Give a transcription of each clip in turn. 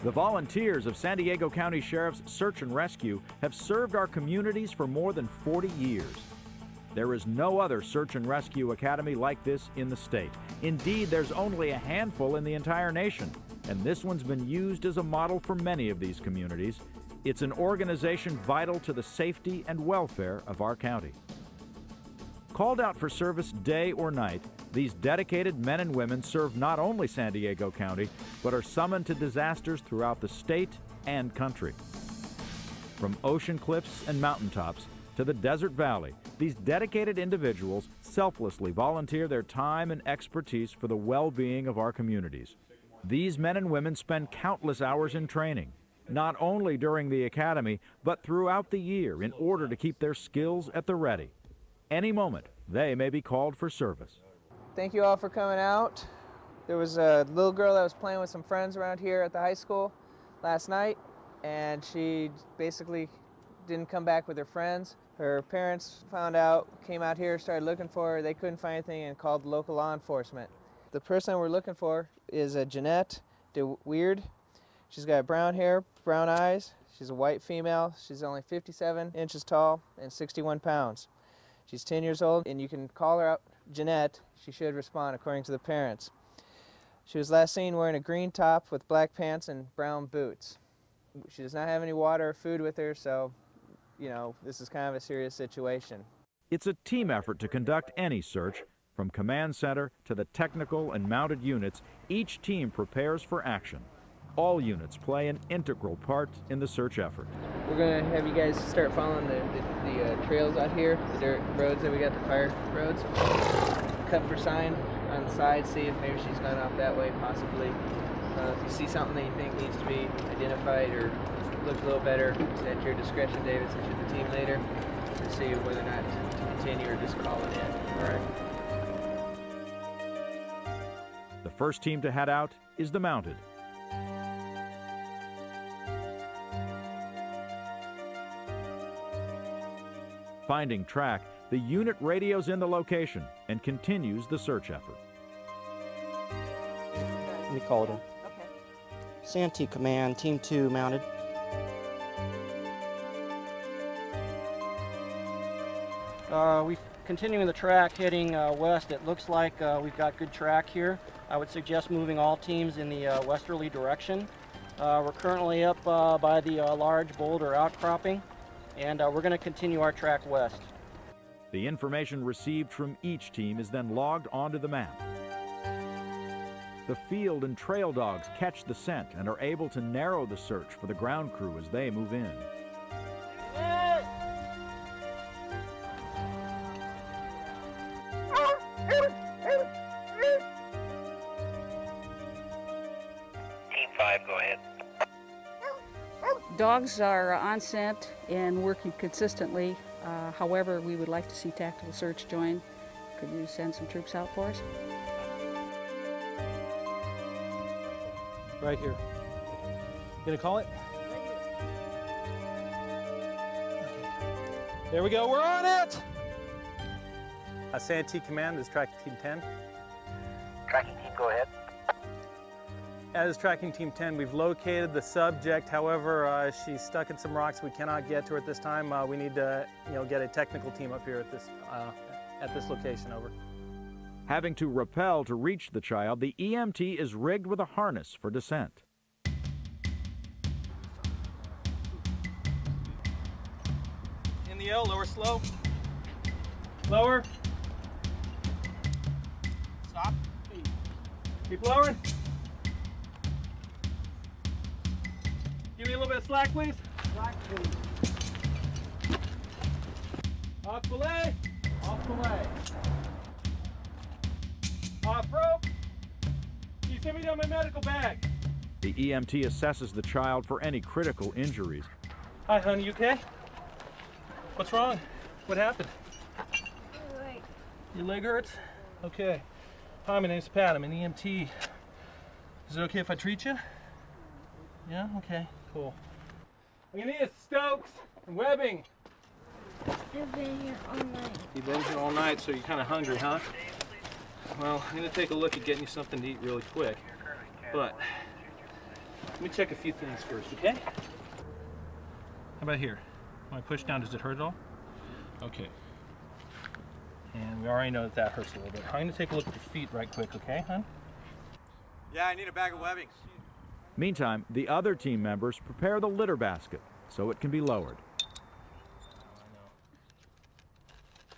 The volunteers of San Diego County Sheriff's Search and Rescue have served our communities for more than 40 years. There is no other search and rescue academy like this in the state. Indeed, there's only a handful in the entire nation, and this one's been used as a model for many of these communities. It's an organization vital to the safety and welfare of our county. Called out for service day or night, these dedicated men and women serve not only San Diego County, but are summoned to disasters throughout the state and country. From ocean cliffs and mountaintops to the desert valley, these dedicated individuals selflessly volunteer their time and expertise for the well-being of our communities. These men and women spend countless hours in training, not only during the academy, but throughout the year in order to keep their skills at the ready. Any moment, they may be called for service. Thank you all for coming out. There was a little girl that was playing with some friends around here at the high school last night, and she basically didn't come back with her friends. Her parents found out, came out here, started looking for her. They couldn't find anything and called local law enforcement. The person we're looking for is Jeanette DeWeird. She's got brown hair, brown eyes. She's a white female. She's only 57 inches tall and 61 pounds. She's 10 years old, and you can call her out Jeanette. She should respond according to the parents. She was last seen wearing a green top with black pants and brown boots. She does not have any water or food with her, so, you know, this is kind of a serious situation. It's a team effort to conduct any search. From command center to the technical and mounted units, each team prepares for action. All units play an integral part in the search effort. We're going to have you guys start following the trails out here, the dirt roads that we got, the fire roads. Cut for sign on the side, see if maybe she's gone off that way, possibly. If you see something that you think needs to be identified or looks a little better, it's at your discretion, David, since you're the team leader, to see whether or not to continue or just call it in. All right. The first team to head out is the mounted. Finding track, the unit radios in the location and continues the search effort. We called her. Okay. Santee Command, Team 2 mounted. We're continuing the track heading west. It looks like we've got good track here. I would suggest moving all teams in the westerly direction. We're currently up by the large boulder outcropping, and we're going to continue our track west. The information received from each team is then logged onto the map. The field and trail dogs catch the scent and are able to narrow the search for the ground crew as they move in. Team 5, go ahead. Dogs are on scent and working consistently. However, we would like to see tactical search join. Could you send some troops out for us? Right here. Gonna call it? Okay. There we go, we're on it! Santee Command, this is Tracking Team 10. Tracking team, go ahead. As Tracking Team 10, we've located the subject. However, she's stuck in some rocks. We cannot get to her at this time. We need to, get a technical team up here at this location. Over. Having to rappel to reach the child, the EMT is rigged with a harness for descent. In the L, lower slow. Lower. Stop. Keep lowering. Give me a little bit of slack, please. Slack, please. Off belay. Off belay. Off rope. Can you send me down my medical bag? The EMT assesses the child for any critical injuries. Hi, honey, you okay? What's wrong? What happened? My leg. Your leg hurts? Okay. Hi, my name's Pat. I'm an EMT. Is it okay if I treat you? Yeah? Okay, cool. I'm gonna need Stokes and webbing. I've been here all night. You've been here all night, so you're kind of hungry, huh? Well, I'm gonna take a look at getting you something to eat really quick. But Let me check a few things first, okay? How about here? When I push down, does it hurt at all? Okay. And we already know that that hurts a little bit. I'm going to take a look at your feet right quick, okay, hon? Yeah, I need a bag of webbings. Meantime, the other team members prepare the litter basket so it can be lowered.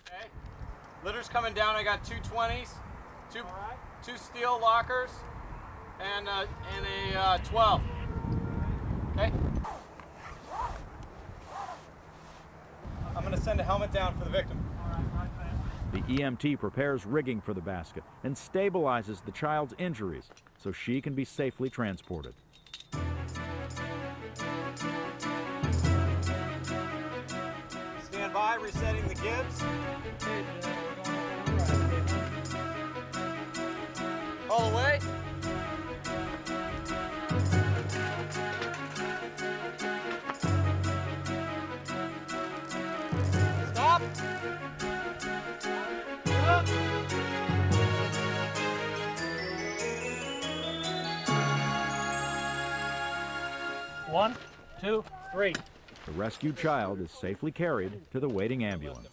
Okay. Litter's coming down. I got two 20s, two steel lockers, and a 12. Okay. I'm going to send a helmet down for the victim. The EMT prepares rigging for the basket and stabilizes the child's injuries so she can be safely transported. Stand by, resetting the Gibbs. All the way. Stop. Up. 1, 2, 3. The rescued child is safely carried to the waiting ambulance.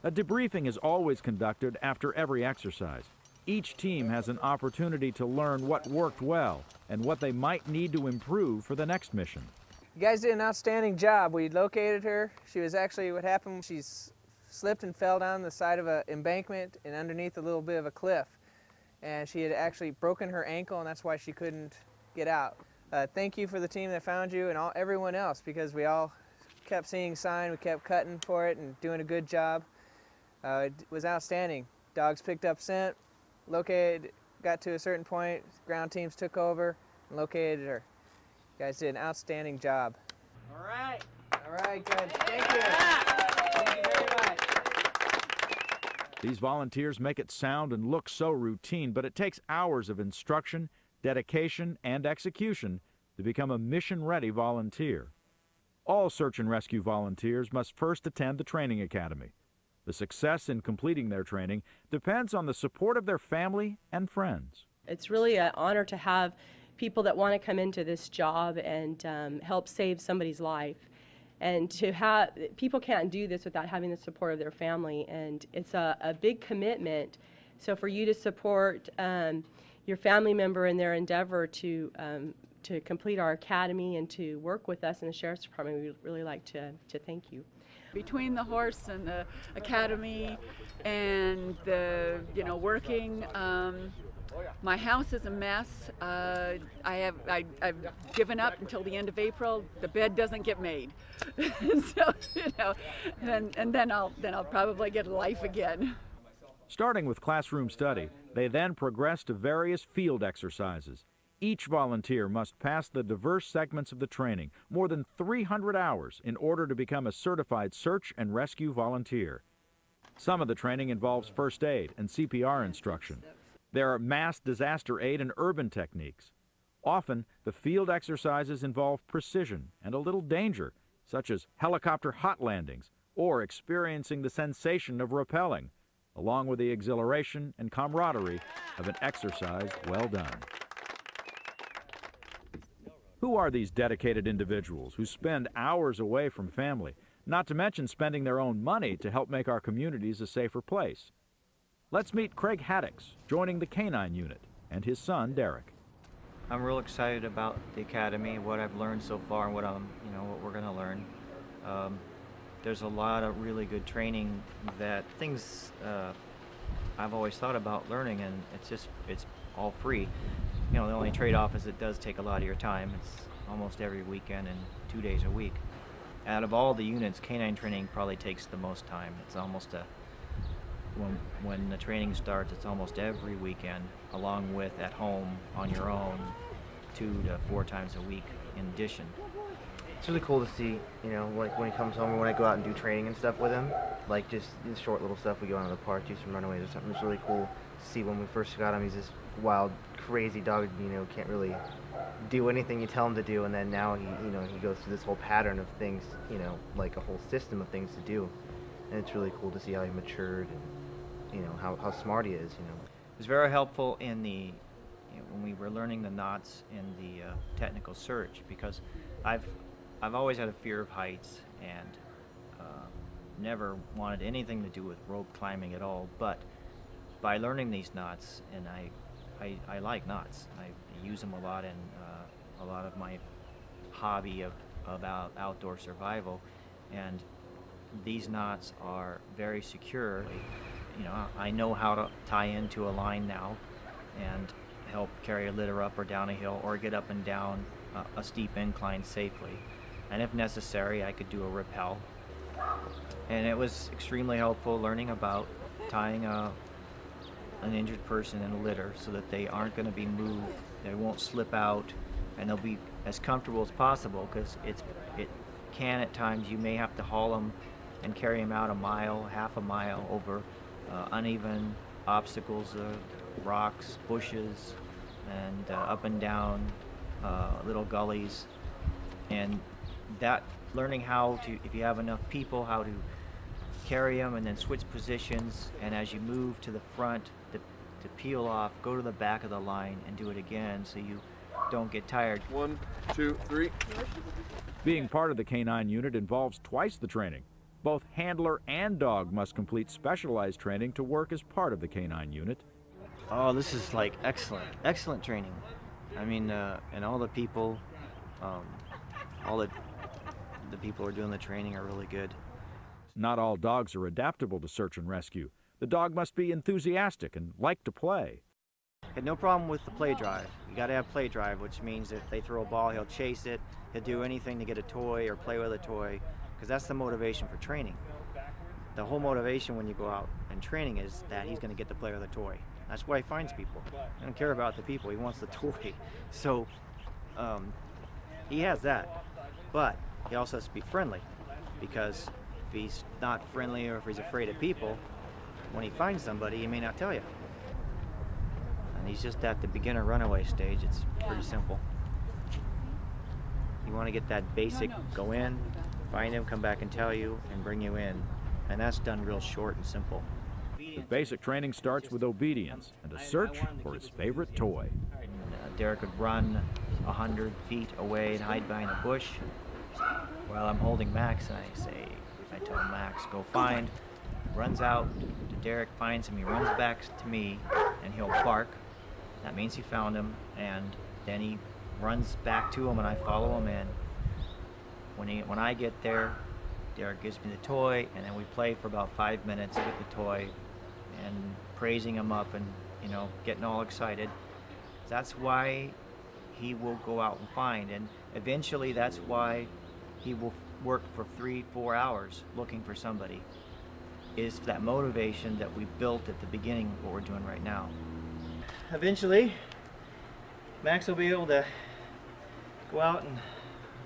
A debriefing is always conducted after every exercise. Each team has an opportunity to learn what worked well and what they might need to improve for the next mission. You guys did an outstanding job. We located her. She was actually, what happened, she slipped and fell down the side of an embankment and underneath a little bit of a cliff. And she had actually broken her ankle, and that's why she couldn't get out. Thank you for the team that found you and everyone else, because we all kept seeing sign, we kept cutting for it and doing a good job. It was outstanding. Dogs picked up scent, located, got to a certain point, ground teams took over and located her. You guys did an outstanding job. All right. All right, good. Thank you. Thank you very much. These volunteers make it sound and look so routine, but it takes hours of instruction, dedication, and execution to become a mission-ready volunteer. All search and rescue volunteers must first attend the training academy. The success in completing their training depends on the support of their family and friends. It's really an honor to have people that want to come into this job and help save somebody's life. And to have, people can't do this without having the support of their family, and it's a big commitment. So for you to support your family member in their endeavor to complete our academy and to work with us in the Sheriff's Department, we'd really like to thank you. Between the horse and the academy and the, working, my house is a mess. I've given up until the end of April. The bed doesn't get made, so then I'll probably get a life again. Starting with classroom study, they then progress to various field exercises. Each volunteer must pass the diverse segments of the training, more than 300 hours, in order to become a certified search and rescue volunteer. Some of the training involves first aid and CPR instruction. There are mass disaster aid and urban techniques. Often, the field exercises involve precision and a little danger, such as helicopter hot landings or experiencing the sensation of rappelling, along with the exhilaration and camaraderie of an exercise well done. Who are these dedicated individuals who spend hours away from family, not to mention spending their own money to help make our communities a safer place? Let's meet Craig Haddix, joining the Canine Unit, and his son, Derek. I'm real excited about the academy, what I've learned so far, and what we're going to learn. There's a lot of really good training things I've always thought about learning, and it's all free. The only trade-off is it does take a lot of your time. It's almost every weekend and 2 days a week. Out of all the units, canine training probably takes the most time. It's almost when the training starts, it's almost every weekend, along with at home on your own 2 to 4 times a week in addition. It's really cool to see, like when he comes home or when I go out and do training and stuff with him, like just the short little stuff, we go out to the park, do some runaways or something. It's really cool to see. When we first got him, he's this wild, crazy dog, can't really do anything you tell him to do, and then now he goes through this whole pattern of things, like a whole system of things to do. And it's really cool to see how he matured and, how smart he is, It's very helpful in the when we were learning the knots in the technical search, because I've always had a fear of heights and never wanted anything to do with rope climbing at all. But by learning these knots, and I like knots, I use them a lot in a lot of my hobby about outdoor survival, and these knots are very secure. You know, I know how to tie into a line now and help carry a litter up or down a hill or get up and down a steep incline safely. And if necessary, I could do a rappel. And it was extremely helpful learning about tying an injured person in a litter so that they aren't going to be moved, they won't slip out, and they'll be as comfortable as possible, because it can at times, you may have to haul them and carry them out a mile, half a mile over uneven obstacles, rocks, bushes, and up and down little gullies. And that learning how to, if you have enough people, how to carry them and then switch positions, and as you move to the front to peel off, go to the back of the line and do it again so you don't get tired. 1, 2, 3. Being part of the K-9 unit involves twice the training. Both handler and dog must complete specialized training to work as part of the K-9 unit. Oh, this is like excellent training. I mean, and all the people, all the people who are doing the training are really good. Not all dogs are adaptable to search and rescue. The dog must be enthusiastic and like to play. Had no problem with the play drive. You got to have play drive, which means if they throw a ball, he'll chase it. He'll do anything to get a toy or play with a toy, because that's the motivation for training. The whole motivation when you go out and training is that he's going to get to play with a toy. That's why he finds people. He doesn't care about the people. He wants the toy. So he has that, but he also has to be friendly, because if he's not friendly or if he's afraid of people, when he finds somebody, he may not tell you. And he's just at the beginner runaway stage. It's pretty simple. You want to get that basic, go in, find him, come back and tell you, and bring you in. And that's done real short and simple. The basic training starts with obedience and a search for his favorite toy. Derek would run 100 feet away and hide behind a bush while I'm holding Max, and I tell Max, go find. Runs out to Derek, finds him, he runs back to me, and he'll bark. That means he found him, and then he runs back to him, and I follow him in. When I get there, Derek gives me the toy, and then we play for about 5 minutes with the toy, and praising him up and, you know, getting all excited. That's why he will go out and find, and eventually that's why he will work for 3-4 hours looking for somebody. Is that motivation that we built at the beginning of what we're doing right now. Eventually, Max will be able to go out and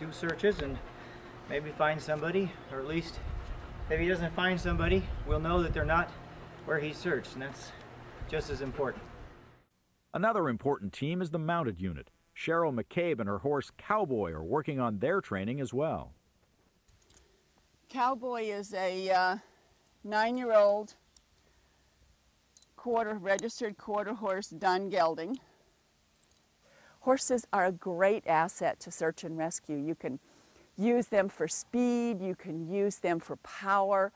do searches and maybe find somebody, or at least if he doesn't find somebody, we'll know that they're not where he searched, and that's just as important. Another important team is the mounted unit. Cheryl McCabe and her horse Cowboy are working on their training as well. Cowboy is a 9-year-old registered quarter horse, done gelding. Horses are a great asset to search and rescue. You can use them for speed, you can use them for power,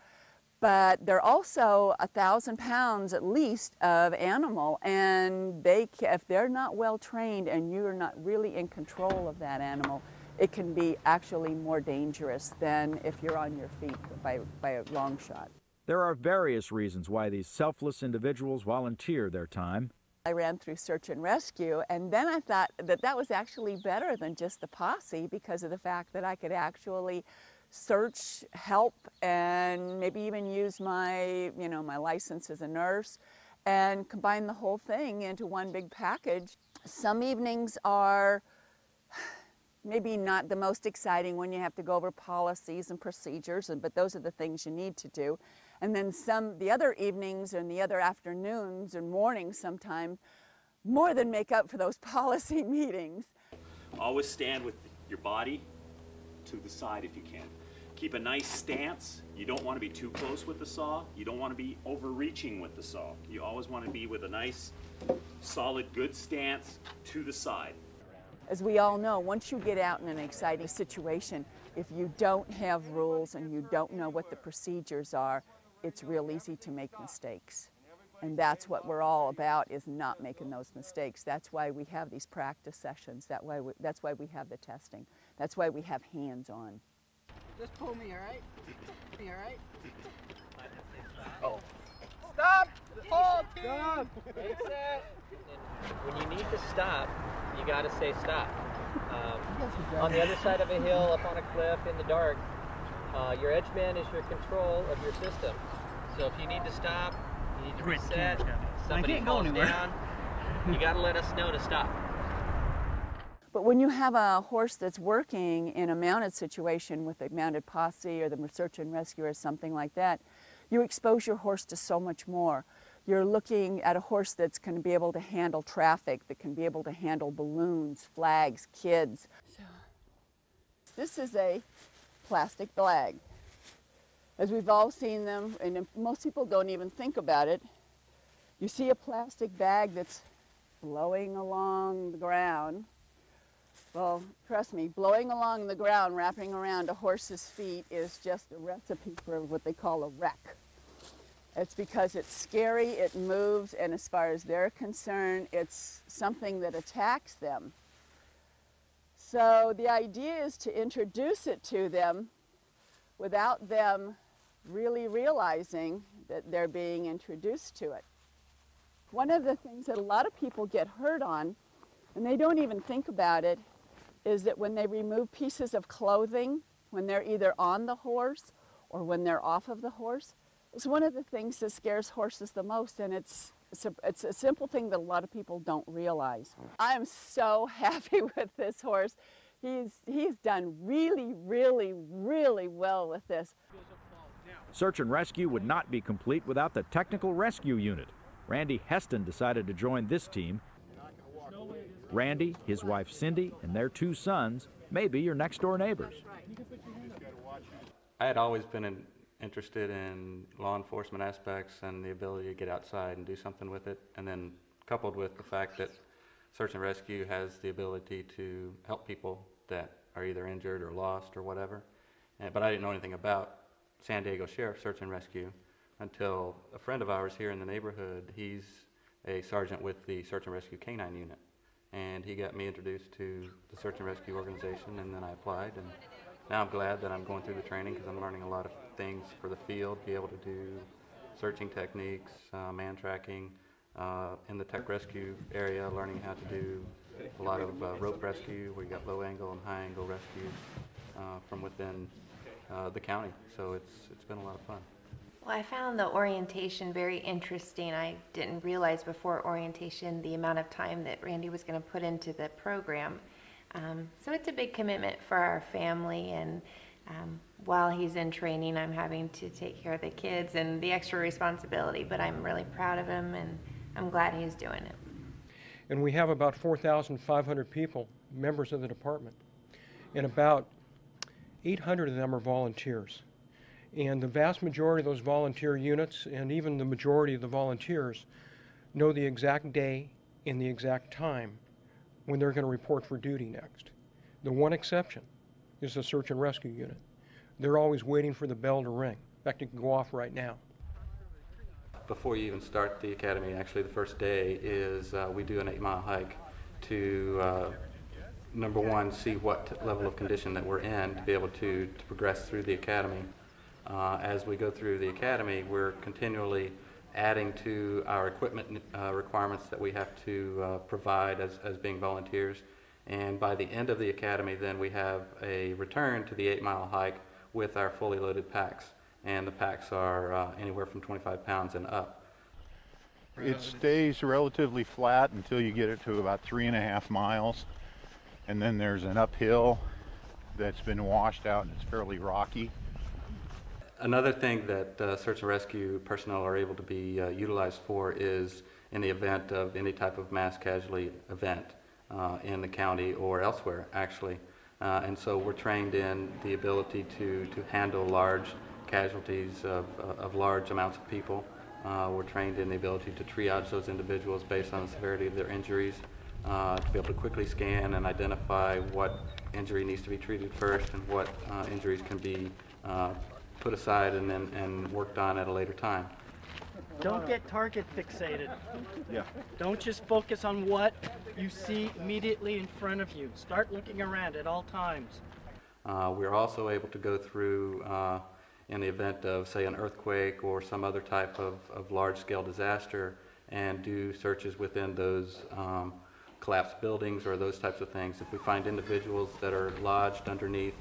but they're also 1,000 pounds at least of animal, and if they're not well trained and you're not really in control of that animal, it can be actually more dangerous than if you're on your feet by a long shot. There are various reasons why these selfless individuals volunteer their time. I ran through search and rescue, and then I thought that was actually better than just the posse, because of the fact that I could actually search, help, and maybe even use my license as a nurse and combine the whole thing into one big package. Some evenings are maybe not the most exciting when you have to go over policies and procedures, but those are the things you need to do. And then the other evenings and the other afternoons and mornings sometimes more than make up for those policy meetings. Always stand with your body to the side if you can. keep a nice stance. You don't want to be too close with the saw. You don't want to be overreaching with the saw. You always want to be with a nice, solid, good stance to the side. As we all know, once you get out in an exciting situation, if you don't have rules and you don't know what the procedures are, it's real easy to make mistakes. And that's what we're all about, is not making those mistakes. That's why we have these practice sessions. That's why we have the testing. That's why we have hands-on. Just pull me, all right? Me, all right? Oh. Stop! Hold, team! Stop! When you need to stop, you got to say stop. On the other side of a hill, up on a cliff, in the dark, your edge man is your control of your system. So if you need to stop, you need to reset, somebody calls down, you got to let us know to stop. But when you have a horse that's working in a mounted situation with a mounted posse or the search and rescue or something like that, you expose your horse to so much more. You're looking at a horse that's going to be able to handle traffic, that can be able to handle balloons, flags, kids. So, this is a plastic bag. As we've all seen them, and most people don't even think about it, you see a plastic bag that's blowing along the ground. Well, trust me, blowing along the ground, wrapping around a horse's feet is just a recipe for what they call a wreck. It's because it's scary, it moves, and as far as they're concerned, it's something that attacks them. So the idea is to introduce it to them without them really realizing that they're being introduced to it. One of the things that a lot of people get hurt on, and they don't even think about it, is that when they remove pieces of clothing, when they're either on the horse or when they're off of the horse, it's one of the things that scares horses the most, and it's a simple thing that a lot of people don't realize. I'm so happy with this horse. He's done really, really, really well with this. Search and rescue would not be complete without the technical rescue unit. Randy Heston decided to join this team. Randy, his wife Cindy, and their 2 sons may be your next-door neighbors. I had always been interested in law enforcement aspects and the ability to get outside and do something with it, and then coupled with the fact that search and rescue has the ability to help people that are either injured or lost or whatever. But I didn't know anything about San Diego Sheriff Search and Rescue until a friend of ours here in the neighborhood, he's a sergeant with the Search and Rescue Canine Unit. And he got me introduced to the Search and Rescue organization, and then I applied, and now I'm glad that I'm going through the training because I'm learning a lot of things for the field, be able to do searching techniques, man tracking, in the tech rescue area, learning how to do a lot of rope rescue, where you got low angle and high angle rescue from within the county, so it's been a lot of fun. Well, I found the orientation very interesting. I didn't realize before orientation the amount of time that Randy was going to put into the program. So it's a big commitment for our family, and while he's in training, I'm having to take care of the kids and the extra responsibility, but I'm really proud of him, and I'm glad he's doing it. And we have about 4,500 people, members of the department, and about 800 of them are volunteers. And the vast majority of those volunteer units, and even the majority of the volunteers, know the exact day and the exact time when they're going to report for duty next. The one exception is the search and rescue unit. They're always waiting for the bell to ring. In fact, it can go off right now. Before you even start the academy, actually the first day is we do an 8-mile hike to number one, see what level of condition that we're in to be able to progress through the academy. As we go through the academy, we're continually adding to our equipment requirements that we have to provide as being volunteers. And by the end of the academy, then we have a return to the 8-mile hike with our fully loaded packs. And the packs are anywhere from 25 pounds and up. It stays relatively flat until you get it to about 3.5 miles. And then there's an uphill that's been washed out and it's fairly rocky. Another thing that search and rescue personnel are able to be utilized for is in the event of any type of mass casualty event in the county or elsewhere, actually. And so we're trained in the ability to handle large casualties of large amounts of people. We're trained in the ability to triage those individuals based on the severity of their injuries, to be able to quickly scan and identify what injury needs to be treated first and what injuries can be put aside and worked on at a later time. Don't get target fixated. Yeah. Don't just focus on what you see immediately in front of you. Start looking around at all times. We're also able to go through, in the event of, say, an earthquake or some other type of large-scale disaster, and do searches within those collapsed buildings or those types of things. If we find individuals that are lodged underneath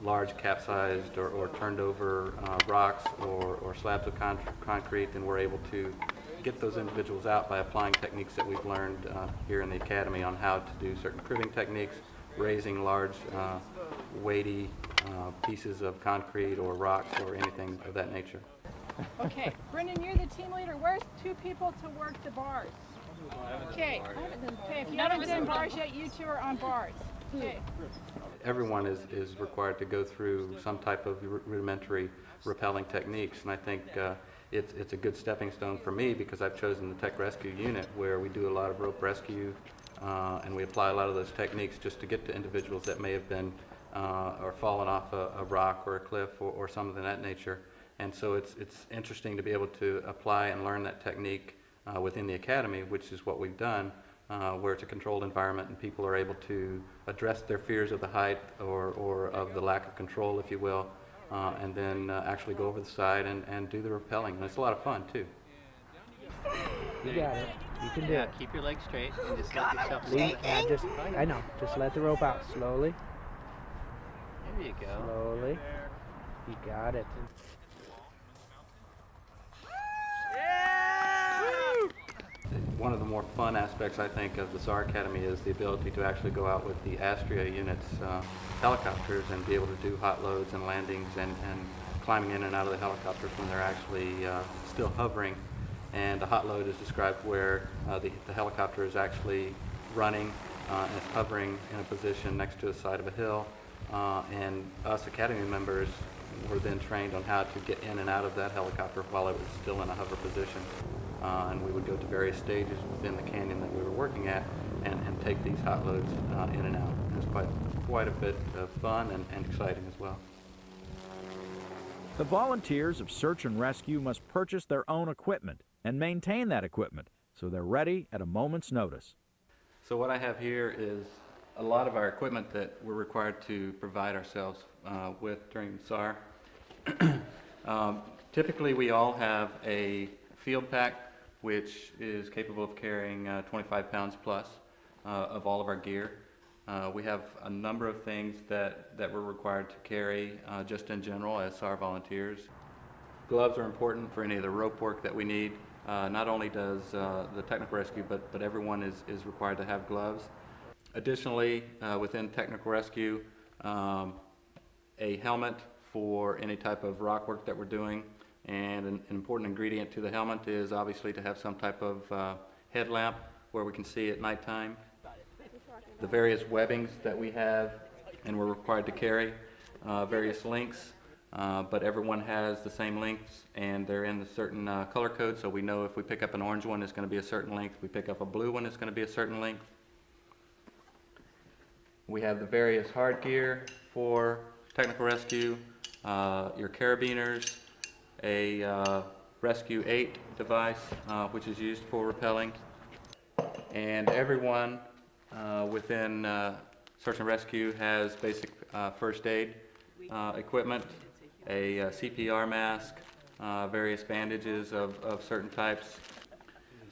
large capsized or turned over rocks or slabs of concrete, then we're able to get those individuals out by applying techniques that we've learned here in the Academy on how to do certain cribbing techniques, raising large, weighty pieces of concrete or rocks or anything of that nature. Okay, Brendan, you're the team leader. Where's 2 people to work the bars? Okay, if you haven't done bars yet, you 2 are on bars. Okay. Everyone is required to go through some type of rudimentary rappelling techniques, and I think it's a good stepping stone for me because I've chosen the tech rescue unit where we do a lot of rope rescue and we apply a lot of those techniques just to get to individuals that may have been or fallen off a rock or a cliff or something of that nature. And so it's interesting to be able to apply and learn that technique within the Academy, which is what we've done, where it's a controlled environment and people are able to address their fears of the height or of the lack of control, if you will, and then actually go over the side and do the rappelling. And it's a lot of fun, too. You got it. You can do it. Keep your legs straight and just let yourself I know. Just let the rope out slowly. There you go. Slowly. You got it. One of the more fun aspects, I think, of the SAR Academy is the ability to actually go out with the Astria unit's helicopters and be able to do hot loads and landings and climbing in and out of the helicopters when they're actually still hovering. And a hot load is described where the helicopter is actually running and it's hovering in a position next to the side of a hill. And us Academy members were then trained on how to get in and out of that helicopter while it was still in a hover position. And we would go to various stages within the canyon that we were working at and take these hot loads in and out. It was quite a bit of fun and exciting as well. The volunteers of search and rescue must purchase their own equipment and maintain that equipment so they're ready at a moment's notice. So what I have here is a lot of our equipment that we're required to provide ourselves with during SAR. Typically we all have a field pack which is capable of carrying 25 pounds plus of all of our gear. We have a number of things that we're required to carry just in general as SAR volunteers. Gloves are important for any of the rope work that we need. Not only does the technical rescue, but everyone is required to have gloves. Additionally, within technical rescue, a helmet for any type of rock work that we're doing. And an important ingredient to the helmet is obviously to have some type of headlamp where we can see at nighttime. The various webbings that we have and we're required to carry, various lengths, but everyone has the same lengths and they're in a certain color code, so we know if we pick up an orange one it's going to be a certain length, we pick up a blue one it's going to be a certain length. We have the various hard gear for technical rescue, your carabiners, a Rescue 8 device which is used for rappelling, and everyone within search and rescue has basic first aid equipment, a CPR mask, various bandages of certain types.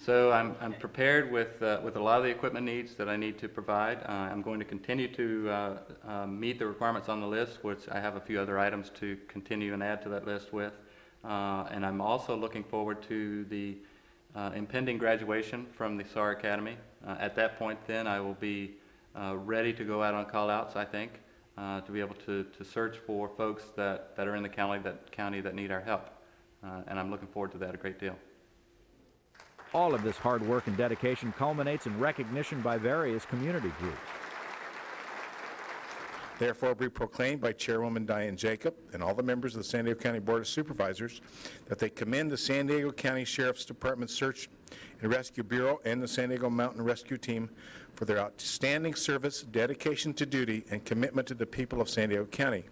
So I'm prepared with a lot of the equipment needs that I need to provide. I'm going to continue to meet the requirements on the list, which I have a few other items to continue and add to that list with. And I'm also looking forward to the impending graduation from the SAR Academy. At that point then I will be ready to go out on call-outs, I think, to be able to search for folks that are in the county that need our help. And I'm looking forward to that a great deal. All of this hard work and dedication culminates in recognition by various community groups. Therefore, be proclaimed by Chairwoman Diane Jacob and all the members of the San Diego County Board of Supervisors that they commend the San Diego County Sheriff's Department Search and Rescue Bureau and the San Diego Mountain Rescue Team for their outstanding service, dedication to duty, and commitment to the people of San Diego County.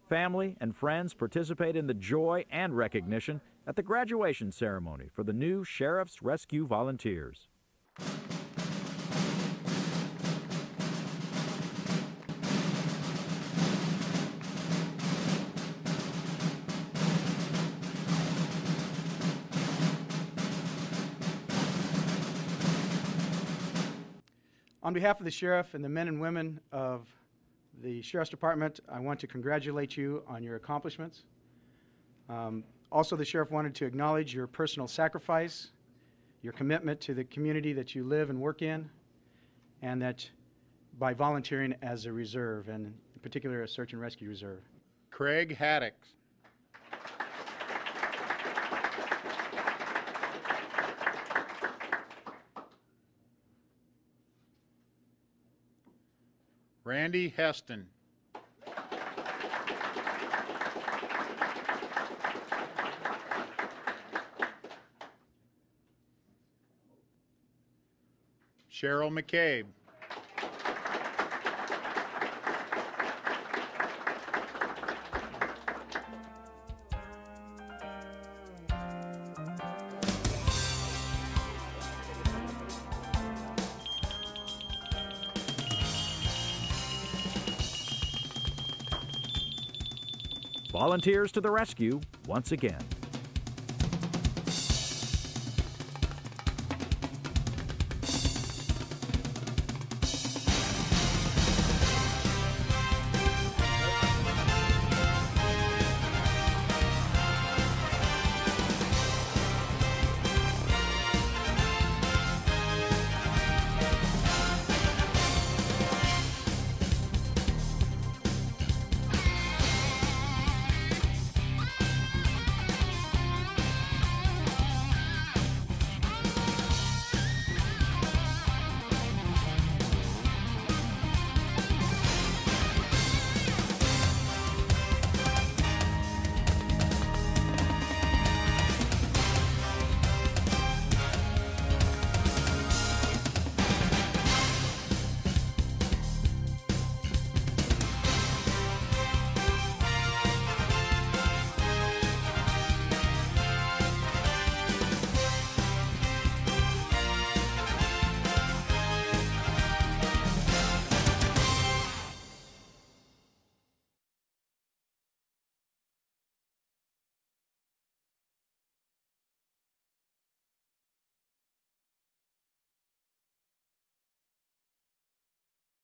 Family and friends participate in the joy and recognition at the graduation ceremony for the new Sheriff's Rescue Volunteers. On behalf of the Sheriff and the men and women of the Sheriff's Department, I want to congratulate you on your accomplishments. Also, the Sheriff wanted to acknowledge your personal sacrifice, your commitment to the community that you live and work in, and that by volunteering as a reserve, and in particular a search and rescue reserve. Craig Haddix. Randy Heston. Cheryl McCabe. Volunteers to the rescue once again.